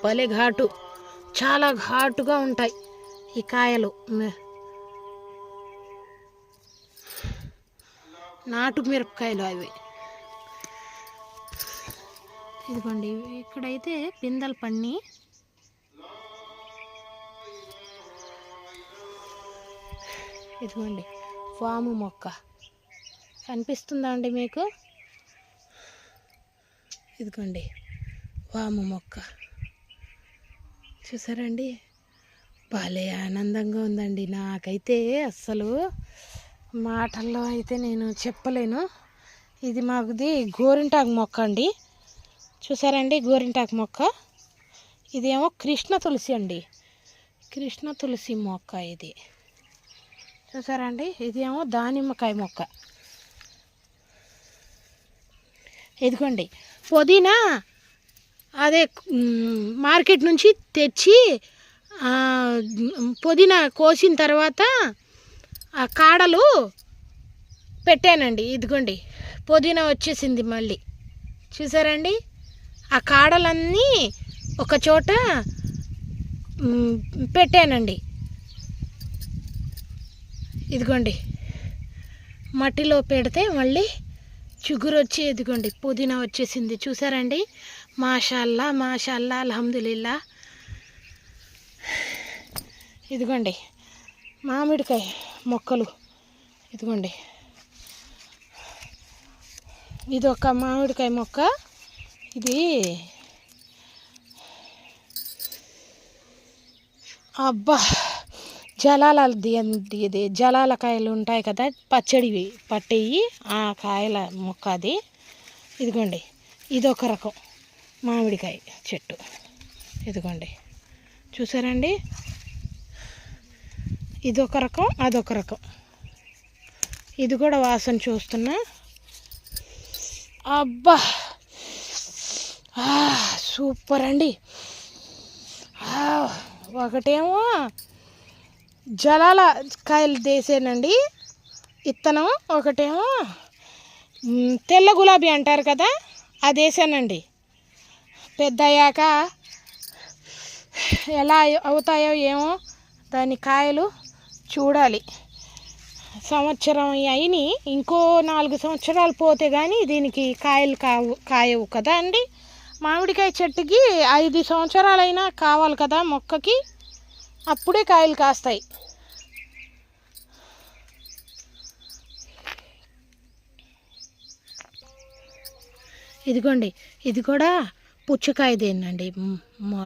భలే ఘాటు, చాలా ఘాటుగా ఉంటాయి ఈ కాయలు. నాటు మిరపకాయలు అవి. ఇదిగోండి ఇక్కడైతే పిందెలు పన్ని. ఇదిగోండి వాము మొక్క కనిపిస్తుందా అండి మీకు? ఇదిగోండి వాము మొక్క చూసారండి, భలే ఆనందంగా ఉందండి. నాకైతే అస్సలు మాటల్లో అయితే నేను చెప్పలేను. ఇది మాకుది గోరింటాకు మొక్క అండి. చూసారండి గోరింటాకు మొక్క. ఇదేమో కృష్ణ తులసి అండి, కృష్ణ తులసి మొక్క ఇది. చూసారండి ఇదేమో దానిమ్మకాయ మొక్క. ఇదిగోండి పుదీనా అదే మార్కెట్ నుంచి తెచ్చి పుదీనా కోసిన తర్వాత ఆ కాడలు పెట్టానండి. ఇదిగోండి పుదీనా వచ్చేసింది మళ్ళీ. చూసారండి ఆ కాడలన్నీ ఒక చోట పెట్టానండి. ఇదిగోండి మట్టిలో పెడితే మళ్ళీ చిగురు వచ్చి ఇదిగోండి పుదీనా వచ్చేసింది. చూసారండి, మాషాల్లా మాషాల్లా అల్హమ్దులిల్లా. ఇదిగోండి మామిడికాయ మొక్కలు. ఇదిగోండి ఇది ఒక మామిడికాయ మొక్క. ఇది అబ్బా జలాలది అండి. ఇది జలాల కాయలు ఉంటాయి కదా, పచ్చడివి పట్టేవి ఆ కాయల మొక్క అది. ఇదిగోండి ఇదొక రకం మామిడికాయ చెట్టు. ఇదిగోండి చూసారండి, ఇదొక రకం అదొక రకం. ఇది కూడా వాసన చూస్తున్నా. అబ్బా సూపర్ అండి. ఒకటేమో జలాల కాయలు దేశానండి ఇత్తనం, ఒకటేమో తెల్ల గులాబీ అంటారు కదా అది వేసానండి. పెద్ద అయ్యాక ఎలా అవుతాయో ఏమో దాని కాయలు చూడాలి. సంవత్సరం అయిని ఇంకో 4 సంవత్సరాలు పోతే కానీ దీనికి కాయలు కాయవు కదా అండి. మామిడికాయ చెట్టుకి 5 సంవత్సరాలైనా కావాలి కదా మొక్కకి, అప్పుడే కాయలు కాస్తాయి. ఇదిగోండి ఇది కూడా పుచ్చకాయదేనండి.